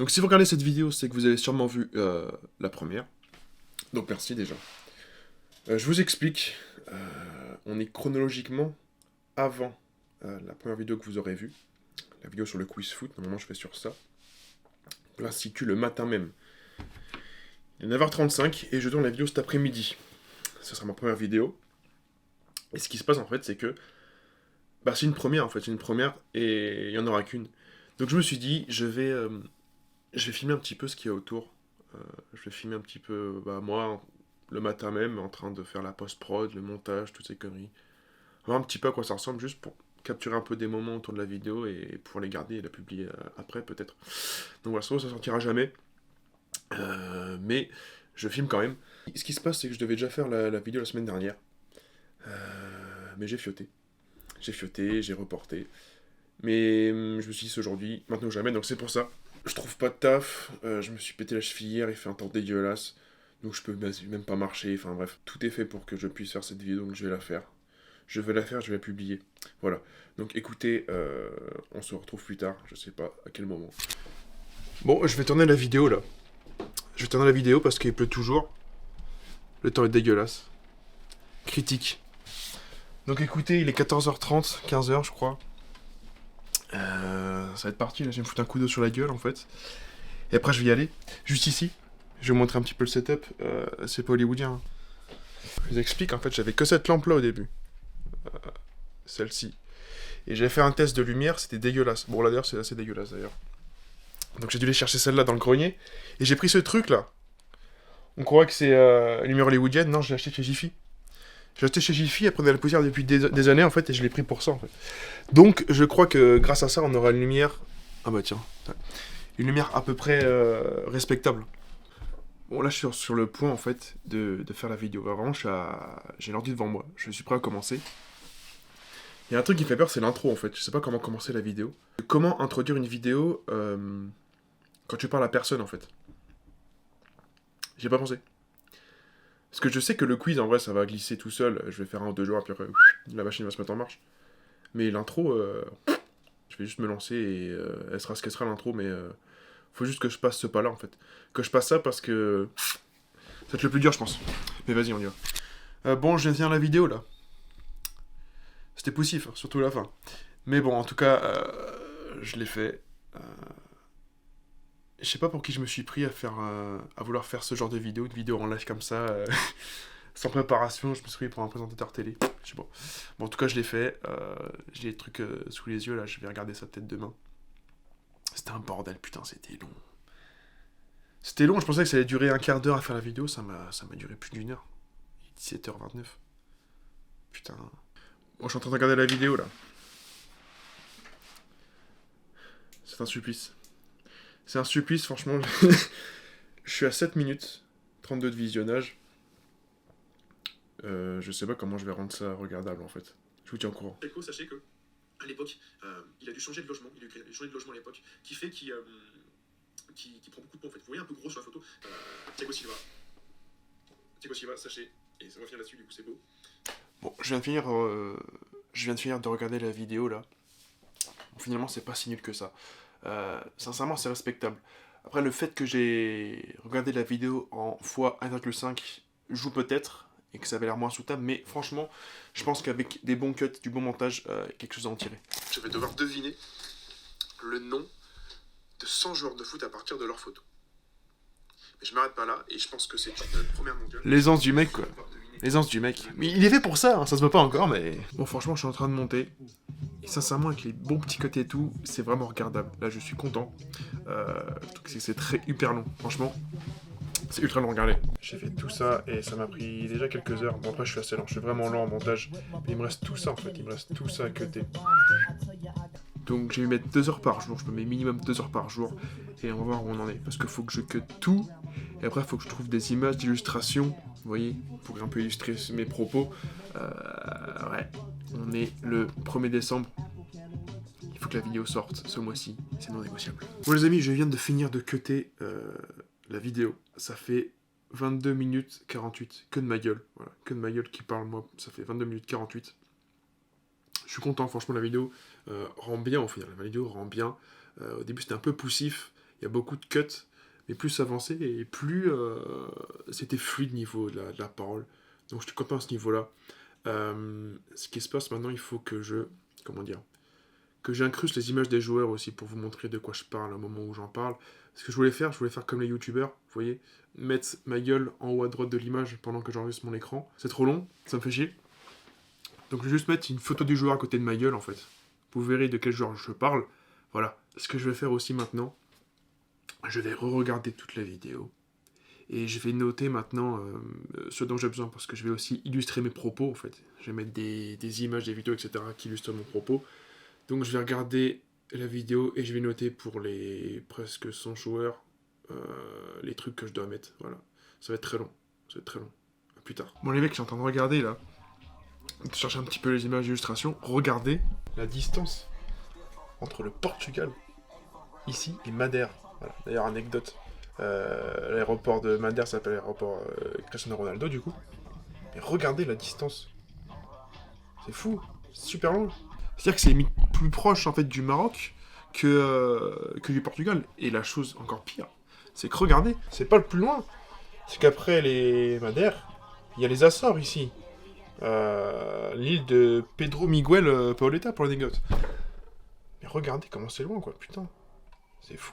Donc si vous regardez cette vidéo, c'est que vous avez sûrement vu la première. Donc merci déjà. Je vous explique. On est chronologiquement avant la première vidéo que vous aurez vue. La vidéo sur le quiz foot. Normalement je fais sur ça. L'Institut le matin même. Il est 9h35 et je tourne la vidéo cet après-midi. Ce sera ma première vidéo. Et ce qui se passe en fait, c'est que c'est une première en fait, c'est une première et il n'y en aura qu'une. Donc je me suis dit, je vais filmer un petit peu ce qu'il y a autour. Je vais filmer un petit peu, moi, le matin même, en train de faire la post-prod, le montage, toutes ces conneries. Voir un petit peu à quoi ça ressemble, juste pour capturer un peu des moments autour de la vidéo et pouvoir les garder et la publier après, peut-être. Donc voilà, ça sortira jamais. Mais je filme quand même. Ce qui se passe, c'est que je devais déjà faire la vidéo la semaine dernière. Mais j'ai fioté. J'ai reporté. Mais je me suis dit, c'est aujourd'hui, maintenant ou jamais, donc c'est pour ça. Je trouve pas de taf, je me suis pété la cheville hier, il fait un temps dégueulasse. Donc je peux même pas marcher, enfin bref. Tout est fait pour que je puisse faire cette vidéo, donc je vais la faire. Je vais la faire, je vais la publier. Voilà. Donc écoutez, on se retrouve plus tard, je sais pas à quel moment. Bon, je vais tourner la vidéo là. Je vais tourner la vidéo parce qu'il pleut toujours. Le temps est dégueulasse. Critique. Donc écoutez, il est 14h30, 15h je crois. Ça va être parti, là je vais me foutre un coup d'eau sur la gueule en fait. Et après je vais y aller, juste ici. Je vais vous montrer un petit peu le setup, c'est pas hollywoodien. Hein. Je vous explique, en fait j'avais que cette lampe là au début. Celle-ci. Et j'avais fait un test de lumière, c'était dégueulasse. Bon là d'ailleurs c'est assez dégueulasse d'ailleurs. Donc j'ai dû aller chercher celle-là dans le grenier. Et j'ai pris ce truc là. On croit que c'est une lumière hollywoodienne, non je l'ai acheté chez Jiffy. J'ai acheté chez Jiffy, elle prenait la poussière depuis des années en fait, et je l'ai pris pour ça en fait. Donc je crois que grâce à ça on aura une lumière... Ah bah tiens. Une lumière à peu près respectable. Bon là je suis sur le point en fait de faire la vidéo. Vraiment j'ai l'ordi devant moi, je suis prêt à commencer. Il y a un truc qui me fait peur, c'est l'intro en fait. Je sais pas comment commencer la vidéo. Comment introduire une vidéo quand tu parles à personne en fait. J'y ai pas pensé. Parce que je sais que le quiz en vrai ça va glisser tout seul. Je vais faire un ou deux jours et puis après la machine va se mettre en marche. Mais l'intro, je vais juste me lancer et elle sera ce qu'elle sera l'intro, mais faut juste que je passe ce pas là en fait. Que je passe ça parce que ça va être le plus dur je pense. Mais vas-y on y va. Bon je viens de finir la vidéo là. C'était poussif, hein, surtout la fin. Mais bon en tout cas je l'ai fait. Je sais pas pour qui je me suis pris à vouloir faire ce genre de vidéo, une vidéo en live comme ça, sans préparation, je me suis pris pour un présentateur télé. Je sais pas. Bon en tout cas je l'ai fait. J'ai les trucs sous les yeux là, je vais regarder ça peut-être demain. C'était un bordel, putain, c'était long. C'était long, je pensais que ça allait durer un quart d'heure à faire la vidéo, ça m'a duré plus d'une heure. 17h29. Putain. Bon, je suis en train de regarder la vidéo là. C'est un supplice. C'est un supplice, franchement. Je suis à 7 minutes 32 de visionnage. Je sais pas comment je vais rendre ça regardable en fait. Je vous tiens au courant. Sachez que, à l'époque, il a dû changer de logement. Il a dû changer de logement à l'époque. Qui fait qu'il prend beaucoup de points en fait. Vous voyez un peu gros sur la photo. Thiago Silva. Thiago Silva, sachez. Et ça va finir là-dessus, du coup c'est beau. Bon, je viens de finir de regarder la vidéo là. Bon, finalement, c'est pas si nul que ça. Sincèrement, c'est respectable. Après, le fait que j'ai regardé la vidéo en x1,5 joue peut-être, et que ça avait l'air moins soutenable, mais franchement, je pense qu'avec des bons cuts, du bon montage, quelque chose à en tirer. Je vais devoir deviner le nom de 100 joueurs de foot à partir de leurs photos. Mais je m'arrête pas là, et je pense que c'est une première mondiale. L'aisance du mec, quoi. L'aisance du mec. Mais il est fait pour ça, hein, ça se voit pas encore, mais... Bon, franchement, je suis en train de monter. Et sincèrement, avec les bons petits côtés et tout, c'est vraiment regardable. Là, je suis content. C'est hyper long, franchement. C'est ultra long, regardez. J'ai fait tout ça et ça m'a pris déjà quelques heures. Bon, après, je suis assez lent, je suis vraiment lent en montage. Mais il me reste tout ça, en fait. Il me reste tout ça à cutter. Donc, j'ai vais mettre 2 heures par jour. Je me mets minimum 2 heures par jour. Et on va voir où on en est. Parce qu'il faut que je cut tout. Et après, il faut que je trouve des images d'illustration. Vous voyez, pour un peu illustrer mes propos. Ouais. On est le 1er décembre. Il faut que la vidéo sorte ce mois-ci. C'est non négociable. Bon, les amis, je viens de finir de cutter la vidéo. Ça fait 22 minutes 48. Que de ma gueule. Voilà. Que de ma gueule qui parle, moi. Ça fait 22 minutes 48. Je suis content, franchement, la vidéo rend bien, au final. La vidéo rend bien. Au début, c'était un peu poussif. Il y a beaucoup de cuts, mais plus ça avançait et plus c'était fluide niveau de la parole. Donc je suis content à ce niveau-là. Ce qui se passe maintenant, il faut que que j'incruste les images des joueurs aussi pour vous montrer de quoi je parle au moment où j'en parle. Ce que je voulais faire comme les youtubeurs, vous voyez, mettre ma gueule en haut à droite de l'image pendant que j'enregistre mon écran. C'est trop long, ça me fait chier. Donc je vais juste mettre une photo du joueur à côté de ma gueule en fait. Vous verrez de quel joueur je parle. Voilà. Ce que je vais faire aussi maintenant, je vais re-regarder toute la vidéo. Et je vais noter maintenant ce dont j'ai besoin, parce que je vais aussi illustrer mes propos, en fait. Je vais mettre des images, des vidéos, etc. qui illustrent mon propos. Donc je vais regarder la vidéo et je vais noter pour les presque 100 joueurs les trucs que je dois mettre. Voilà. Ça va être très long. Ça va être très long. À plus tard. Bon les mecs, je suis en train de regarder là. De chercher un petit peu les images d'illustration. Regardez la distance entre le Portugal, ici, et Madère. Voilà. D'ailleurs, anecdote. L'aéroport de Madère s'appelle l'aéroport Cristiano Ronaldo du coup. Mais regardez la distance. C'est fou, c'est super long. C'est-à-dire que c'est plus proche en fait du Maroc que du Portugal. Et la chose encore pire, c'est que regardez, c'est pas le plus loin. C'est qu'après les Madères, il y a les Açores ici. L'île de Pedro Miguel Paoletta pour l'anecdote. Mais regardez comment c'est loin quoi, putain. C'est fou.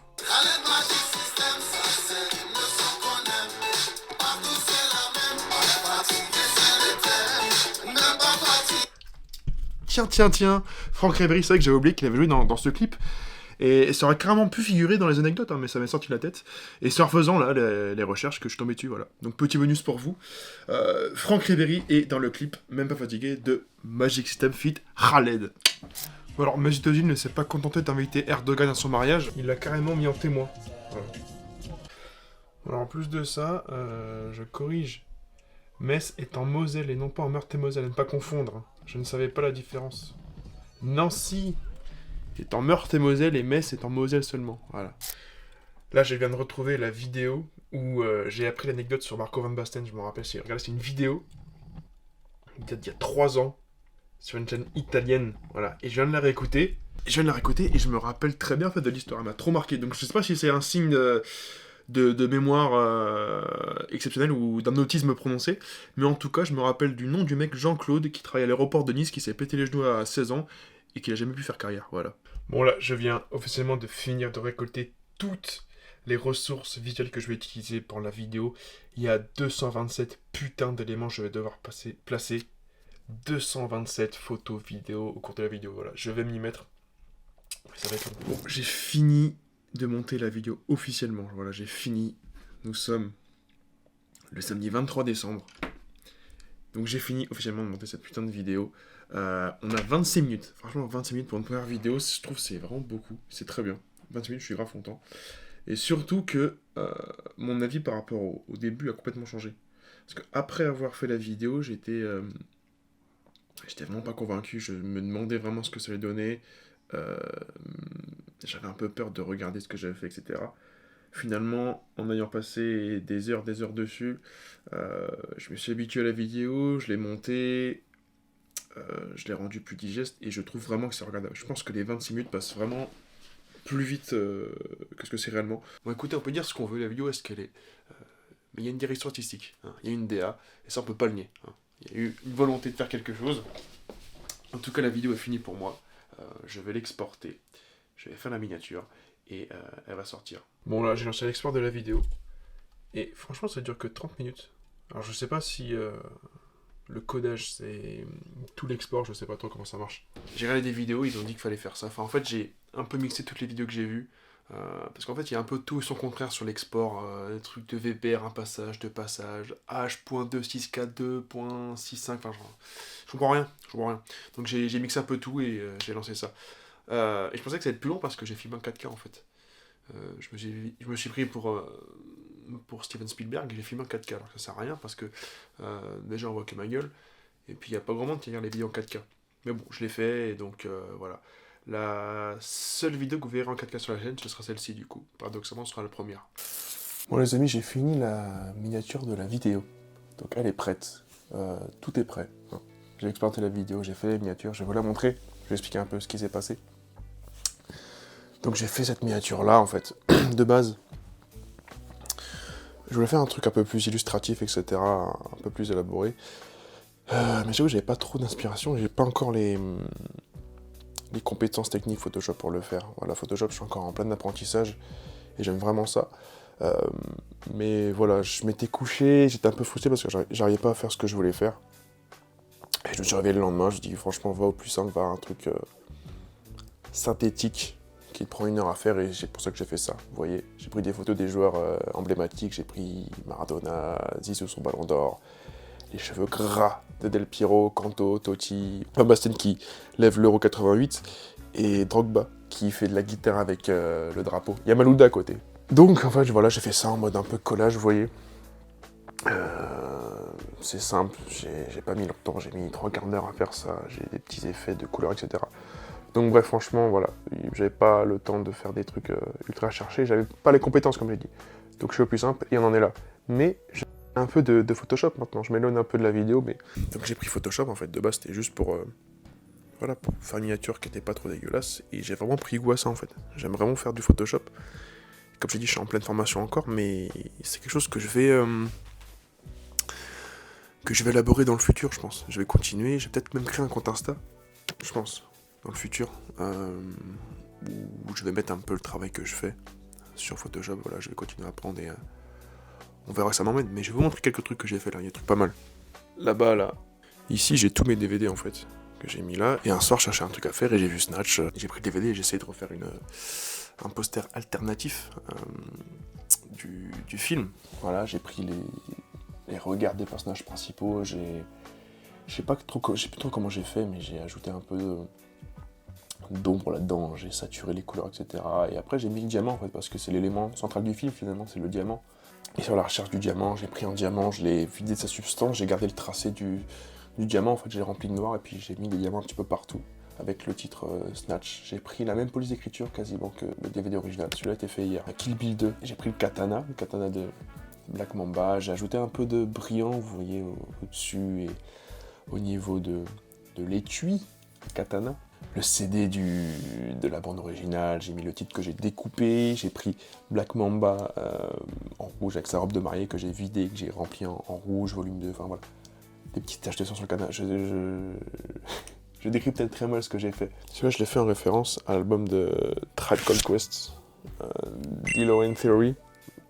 Tiens, Franck Ribéry, c'est vrai que j'avais oublié qu'il avait joué dans ce clip. Et ça aurait carrément pu figurer dans les anecdotes, hein, mais ça m'est sorti de la tête. Et c'est en refaisant là les recherches que je suis tombé dessus, voilà. Donc petit bonus pour vous. Franck Ribéry est dans le clip, même pas fatigué, de Magic System feat. Khaled. Bon, alors Mesut Özil ne s'est pas contenté d'inviter Erdogan à son mariage, il l'a carrément mis en témoin. Voilà. Alors en plus de ça, je corrige. Metz est en Moselle et non pas en Meurthe-et-Moselle, à ne pas confondre. Hein. Je ne savais pas la différence. Nancy est en Meurthe-et-Moselle et Metz est en Moselle seulement. Voilà. Là, je viens de retrouver la vidéo où j'ai appris l'anecdote sur Marco Van Basten. Je me rappelle, regardez, c'est une vidéo d'il y a 3 ans sur une chaîne italienne. Voilà. Et je viens de la réécouter. Et je me rappelle très bien en fait, de l'histoire. Elle m'a trop marqué. Donc je sais pas si c'est un signe de mémoire exceptionnelle ou d'un autisme prononcé. Mais en tout cas, je me rappelle du nom du mec Jean-Claude qui travaille à l'aéroport de Nice, qui s'est pété les genoux à 16 ans et qui n'a jamais pu faire carrière. Voilà. Bon là, je viens officiellement de finir de récolter toutes les ressources visuelles que je vais utiliser pour la vidéo. Il y a 227 putains d'éléments que je vais devoir placer. 227 photos, vidéos au cours de la vidéo. Voilà, je vais m'y mettre. Ça va être long. Bon, j'ai fini de monter la vidéo officiellement. Voilà, j'ai fini. Nous sommes le samedi 23 décembre. Donc j'ai fini officiellement de monter cette putain de vidéo. On a 26 minutes. Franchement, 26 minutes pour une première vidéo, je trouve que c'est vraiment beaucoup. C'est très bien. 26 minutes, je suis grave content. Et surtout que mon avis par rapport au début a complètement changé. Parce qu'après avoir fait la vidéo, j'étais vraiment pas convaincu. Je me demandais vraiment ce que ça allait donner. J'avais un peu peur de regarder ce que j'avais fait, etc. Finalement, en ayant passé des heures dessus, je me suis habitué à la vidéo, je l'ai montée, je l'ai rendue plus digeste, et je trouve vraiment que c'est regardable. Je pense que les 26 minutes passent vraiment plus vite que ce que c'est réellement. Bon écoutez, on peut dire ce qu'on veut, la vidéo, est-ce qu'elle est... mais il y a une direction artistique, hein, il y a une DA, et ça on peut pas le nier. Hein. Il y a eu une volonté de faire quelque chose. En tout cas, la vidéo est finie pour moi. Je vais l'exporter, je vais faire la miniature, et elle va sortir. Bon là, j'ai lancé l'export de la vidéo, et franchement ça dure que 30 minutes. Alors je sais pas si le codage c'est tout l'export, je sais pas trop comment ça marche. J'ai regardé des vidéos, ils ont dit qu'il fallait faire ça. Enfin en fait j'ai un peu mixé toutes les vidéos que j'ai vues, parce qu'en fait il y a un peu tout et son contraire sur l'export, des trucs de VPR, un passage, deux passages, H.264.2.65, enfin je comprends rien. Donc j'ai mixé un peu tout et j'ai lancé ça. Et je pensais que ça allait être plus long parce que j'ai filmé en 4K en fait. Je me suis pris pour Steven Spielberg et j'ai filmé en 4K, alors que ça sert à rien parce que déjà on voit que ma gueule, et puis il n'y a pas grand monde qui regarde les vidéos en 4K. Mais bon, je l'ai fait, et donc voilà. La seule vidéo que vous verrez en 4K sur la chaîne, ce sera celle-ci du coup. Paradoxalement, ce sera la première. Bon les amis, j'ai fini la miniature de la vidéo. Donc elle est prête. Tout est prêt. J'ai exporté la vidéo, j'ai fait la miniature, je vais vous la montrer. Je vais expliquer un peu ce qui s'est passé. Donc j'ai fait cette miniature là en fait. de base. Je voulais faire un truc un peu plus illustratif, etc., un peu plus élaboré. Mais j'avoue, j'avais pas trop d'inspiration, j'ai pas encore les compétences techniques Photoshop pour le faire. Voilà, Photoshop, je suis encore en plein apprentissage, et j'aime vraiment ça. Mais voilà, je m'étais couché, j'étais un peu frustré parce que j'arrivais pas à faire ce que je voulais faire. Et je me suis réveillé le lendemain, je me suis dit franchement, va au plus simple, va un truc synthétique qui te prend 1 heure à faire, et c'est pour ça que j'ai fait ça. Vous voyez, j'ai pris des photos des joueurs emblématiques, j'ai pris Maradona, Zizou son ballon d'or, les cheveux gras de Del Piero, Kanto, Totti, Van Basten qui lève l'Euro 88, et Drogba qui fait de la guitare avec le drapeau. Il y a Malouda à côté. Donc en fait, voilà, j'ai fait ça en mode un peu collage, vous voyez. C'est simple, j'ai pas mis longtemps, j'ai mis 3 quarts d'heure à faire ça, j'ai des petits effets de couleurs, etc. Donc bref, franchement, voilà, j'avais pas le temps de faire des trucs ultra cherchés, j'avais pas les compétences comme j'ai dit. Donc je suis au plus simple et on en est là. Mais j'ai un peu de Photoshop maintenant, je m'éloigne un peu de la vidéo, mais... Donc j'ai pris Photoshop en fait, de base c'était juste pour... Voilà, pour faire une miniature qui était pas trop dégueulasse, et j'ai vraiment pris goût à ça en fait. J'aime vraiment faire du Photoshop. Comme j'ai dit, je suis en pleine formation encore, mais c'est quelque chose que je vais élaborer dans le futur, je pense. Je vais continuer, je vais peut-être même créer un compte Insta, je pense, dans le futur, où je vais mettre un peu le travail que je fais sur Photoshop. Voilà, je vais continuer à apprendre, et on verra où ça m'emmène. Mais je vais vous montrer quelques trucs que j'ai fait là, il y a des trucs pas mal. Là-bas, là, ici j'ai tous mes DVD en fait, que j'ai mis là, et un soir je cherchais un truc à faire, et j'ai vu Snatch, j'ai pris le DVD et j'ai essayé de refaire un poster alternatif du film. Voilà, j'ai pris les regards des personnages principaux, je sais plus trop comment j'ai fait, mais j'ai ajouté un peu d'ombre là-dedans, j'ai saturé les couleurs, etc. Et après j'ai mis le diamant en fait, parce que c'est l'élément central du film finalement, c'est le diamant. Et sur la recherche du diamant, j'ai pris un diamant, je l'ai vidé de sa substance, j'ai gardé le tracé du diamant, en fait j'ai rempli de noir, et puis j'ai mis des diamants un petit peu partout, avec le titre Snatch. J'ai pris la même police d'écriture quasiment que le DVD original, celui-là a été fait hier, Kill Bill 2. J'ai pris le katana de Black Mamba, j'ai ajouté un peu de brillant, vous voyez, au-dessus et au niveau de l'étui katana. Le CD de la bande originale, j'ai mis le titre que j'ai découpé, j'ai pris Black Mamba en rouge avec sa robe de mariée que j'ai vidée, que j'ai rempli en rouge, volume 2, enfin voilà. Des petites taches de sang sur le canapé. Je décris peut-être très mal ce que j'ai fait. Celui-là, je l'ai fait en référence à l'album de Tribe Called Quest, D-Lo Theory.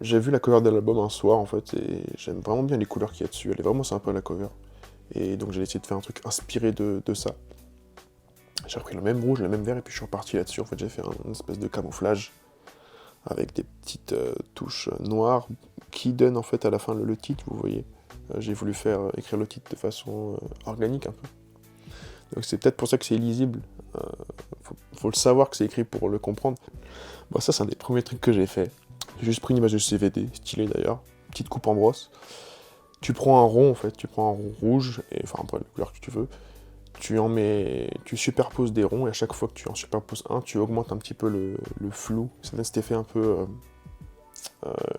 J'ai vu la cover de l'album un soir, en fait, et j'aime vraiment bien les couleurs qu'il y a dessus. Elle est vraiment sympa, la cover. Et donc, j'ai essayé de faire un truc inspiré de ça. J'ai repris le même rouge, le même vert, et puis je suis reparti là-dessus. En fait, j'ai fait une espèce de camouflage avec des petites touches noires qui donnent, en fait, à la fin le titre, vous voyez. J'ai voulu écrire le titre de façon organique un peu. Donc c'est peut-être pour ça que c'est illisible. Faut le savoir que c'est écrit pour le comprendre. Bon, ça c'est un des premiers trucs que j'ai fait. J'ai juste pris une image de CVD, stylée d'ailleurs, petite coupe en brosse. Tu prends un rond en fait, tu prends un rond rouge, et enfin après la couleur que tu veux. Tu superposes des ronds, et à chaque fois que tu en superposes un, tu augmentes un petit peu le flou. Ça donne cet effet un peu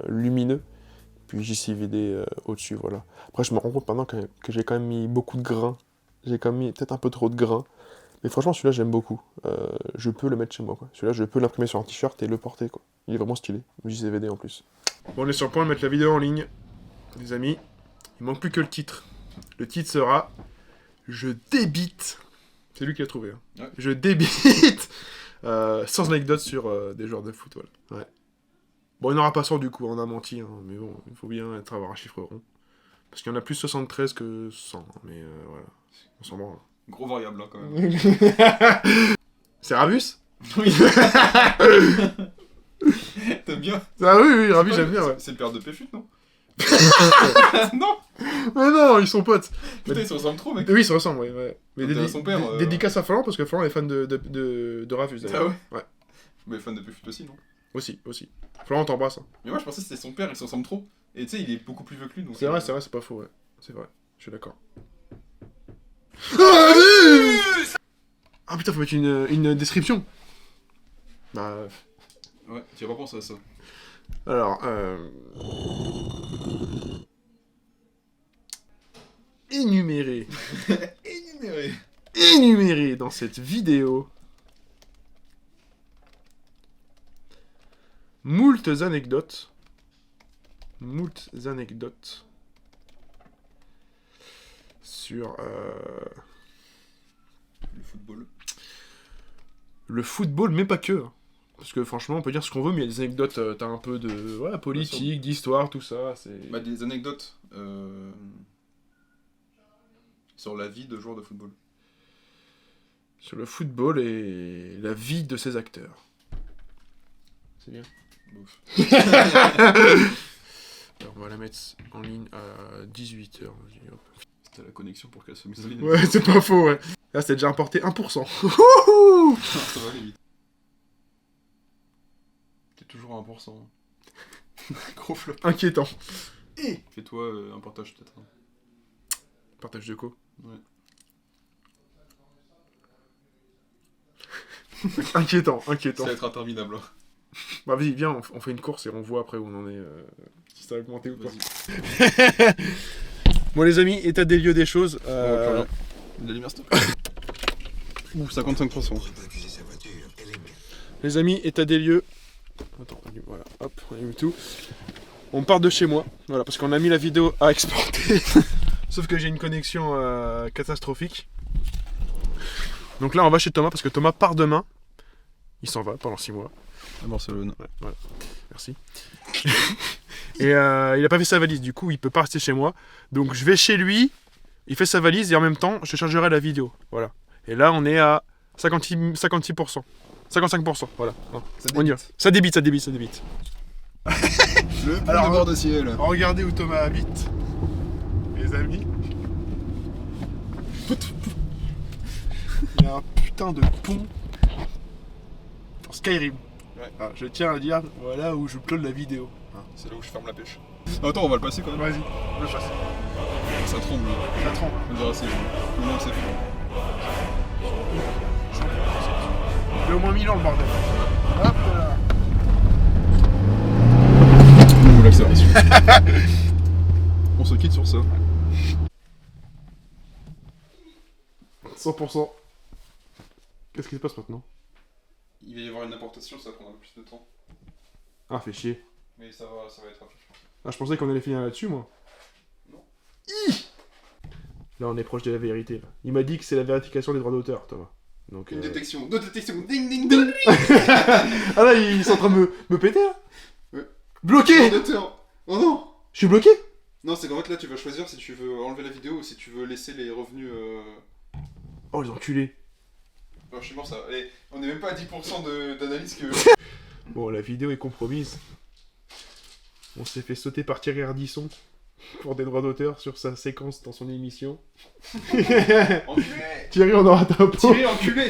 lumineux. Puis JCVD au-dessus, voilà. Après, je me rends compte maintenant que j'ai quand même mis beaucoup de grains. J'ai quand même mis peut-être un peu trop de grains. Mais franchement, celui-là, j'aime beaucoup. Je peux le mettre chez moi, quoi. Celui-là, je peux l'imprimer sur un t-shirt et le porter, quoi. Il est vraiment stylé. JCVD en plus. Bon, on est sur le point de mettre la vidéo en ligne, les amis. Il manque plus que le titre. Le titre sera « Je débite ». C'est lui qui l'a trouvé. Hein. Ouais. Je débite sans anecdote sur des joueurs de foot, voilà. Ouais. Bon, il n'aura pas 100 du coup, on a menti, hein, mais bon, il faut bien avoir un chiffre rond. Parce qu'il y en a plus 73 que 100, mais voilà, on s'en branle. Gros variable, hein, quand même. C'est Ravus ? Oui. T'aimes bien ? Ah oui, Ravus, j'aime bien, ouais. C'est le père de Péchut, non ? Non. Mais non, ils sont potes. Putain, ils se ressemblent trop, mec. Oui, ils se ressemblent, ouais. Mais son père, dédicace à Florent, parce que Florent est fan de Ravus, d'ailleurs. Ah ouais. Mais fan de Péchut aussi, non ? Aussi. Florent, t'embrasse. Hein. Mais moi, je pensais que c'était son père, ils se ressemblent trop. Et tu sais, il est beaucoup plus vieux que lui, donc... C'est vrai, c'est pas faux, ouais. C'est vrai, je suis d'accord. Ah putain, faut mettre une description. Bah... Ouais, tu vas pas penser à ça. Alors, énumérer dans cette vidéo moultes anecdotes. Moultes anecdotes. Sur le football, mais pas que. Parce que franchement, on peut dire ce qu'on veut, mais il y a des anecdotes, t'as un peu de politique, d'histoire, tout ça. Bah, des anecdotes sur la vie de joueurs de football. Sur le football et la vie de ses acteurs. C'est bien. Alors, on va la mettre en ligne à 18h. C'était la connexion pour qu'elle se mise en ligne. Ouais, c'est pas faux, ouais. Là, c'était déjà importé 1%. Ça va aller vite. T'es toujours à 1%. Gros flop. Inquiétant. Fais-toi un partage peut-être. Partage de co. Ouais. Inquiétant. Ça va être interminable. Hein. Bah vas-y, viens, on fait une course et on voit après où on en est. Si ça a augmenté ou pas. Bon les amis, état des lieux des choses. La lumière stop. Ouh, 55%. Les amis, état des lieux. Attends, voilà, hop, on allume tout. On part de chez moi, voilà, parce qu'on a mis la vidéo à exporter. Sauf que j'ai une connexion catastrophique. Donc là, on va chez Thomas, parce que Thomas part demain. Il s'en va pendant 6 mois. À Barcelone. Ouais, voilà, merci. Et il a pas fait sa valise, du coup, il peut pas rester chez moi. Donc je vais chez lui, il fait sa valise, et en même temps, je chargerai la vidéo. Voilà. Et là, on est à 56%. 55%, voilà. Non, on y va. Ça débite. Le bord de ciel. Regardez où Thomas habite, les amis. Il y a un putain de pont pour Skyrim. Ouais. Ah, je tiens à dire, voilà où je upload la vidéo. C'est là où je ferme la pêche. Attends, on va le passer quand même. Vas-y, on le passe. Ça tremble. Ça tremble. On dirait c'est au moins c'est fort. Il y a au moins 1000 ans le bordel. Hop là. Ouh, l'accélération. On se quitte sur ça. 100%. Qu'est-ce qui se passe maintenant? Il va y avoir une importation, ça prendra plus de temps. Ah, fait chier. Mais ça va être rapide. Ah, je pensais qu'on allait finir là-dessus, moi. Non. Là, on est proche de la vérité. Là. Il m'a dit que c'est la vérification des droits d'auteur, Thomas. Donc, Une détection, deux détections, ding ding ding. Ah là, ils sont en train de me péter, là. Ouais. Bloqué. Oh non. Je suis bloqué. Non, c'est qu'en fait là, tu vas choisir si tu veux enlever la vidéo ou si tu veux laisser les revenus. Oh, les enculés. Alors, je suis mort ça. Allez, on est même pas à 10% d'analyse que. Bon, la vidéo est compromise. On s'est fait sauter par Thierry Ardisson pour des droits d'auteur sur sa séquence dans son émission. Enculé. Thierry, on aura ta peau. Thierry, enculé.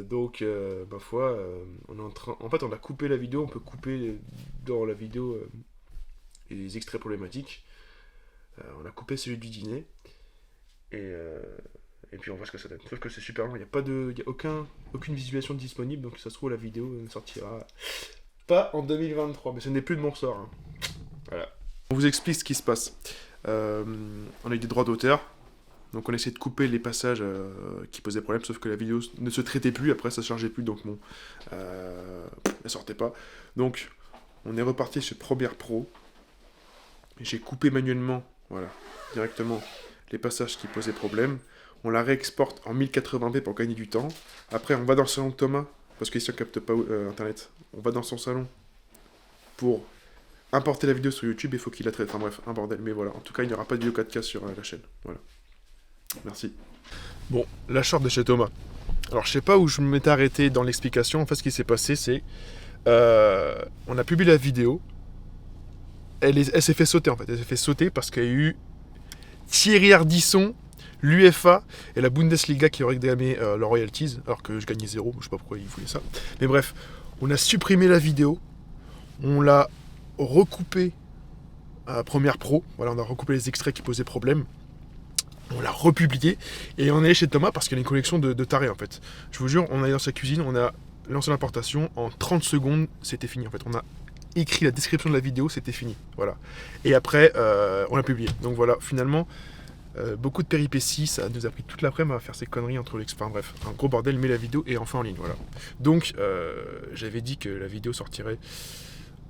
Donc, ma foi, on est en train... En fait, on a coupé la vidéo. On peut couper dans la vidéo les extraits problématiques. On a coupé celui du dîner. Et puis on voit ce que ça donne. Sauf que c'est super long, il n'y a aucune visualisation disponible, donc ça se trouve la vidéo ne sortira pas en 2023, mais ce n'est plus de mon sort. Hein. Voilà. On vous explique ce qui se passe. On a eu des droits d'auteur, donc on essaie de couper les passages qui posaient problème, sauf que la vidéo ne se traitait plus, après ça ne chargeait plus, donc bon, elle sortait pas. Donc on est reparti chez Premiere Pro, j'ai coupé manuellement, voilà, directement les passages qui posaient problème. On la réexporte en 1080p pour gagner du temps. Après, on va dans le salon de Thomas, parce qu'ici on capte pas internet. On va dans son salon pour importer la vidéo sur YouTube, il faut qu'il la traite. Enfin bref, un bordel. Mais voilà, en tout cas, il n'y aura pas de vidéo 4K sur la chaîne. Voilà. Merci. Bon, la short de chez Thomas. Alors, je sais pas où je m'étais arrêté dans l'explication. En fait, ce qui s'est passé, c'est... on a publié la vidéo. Elle s'est fait sauter, en fait. Elle s'est fait sauter parce qu'il y a eu Thierry Ardisson, l'UEFA et la Bundesliga qui auraient réclamé leurs royalties, alors que je gagnais 0, je sais pas pourquoi ils voulaient ça. Mais bref, on a supprimé la vidéo, on l'a recoupée à Premiere Pro, voilà, on a recoupé les extraits qui posaient problème, on l'a republié, et on est allé chez Thomas parce qu'il y a une collection de tarés en fait. Je vous jure, on est allé dans sa cuisine, on a lancé l'importation, en 30 secondes, c'était fini en fait. On a écrit la description de la vidéo, c'était fini, voilà. Et après, on l'a publié. Donc voilà, finalement... Beaucoup de péripéties, ça nous a pris toute l'après-midi à faire ces conneries entre l'expert. Enfin bref, un gros bordel, mais la vidéo est enfin en ligne, voilà. Donc, j'avais dit que la vidéo sortirait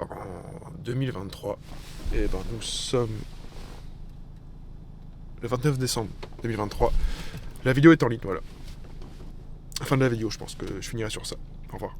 en 2023. Et ben nous sommes le 29 décembre 2023. La vidéo est en ligne, voilà. Fin de la vidéo, je pense que je finirai sur ça. Au revoir.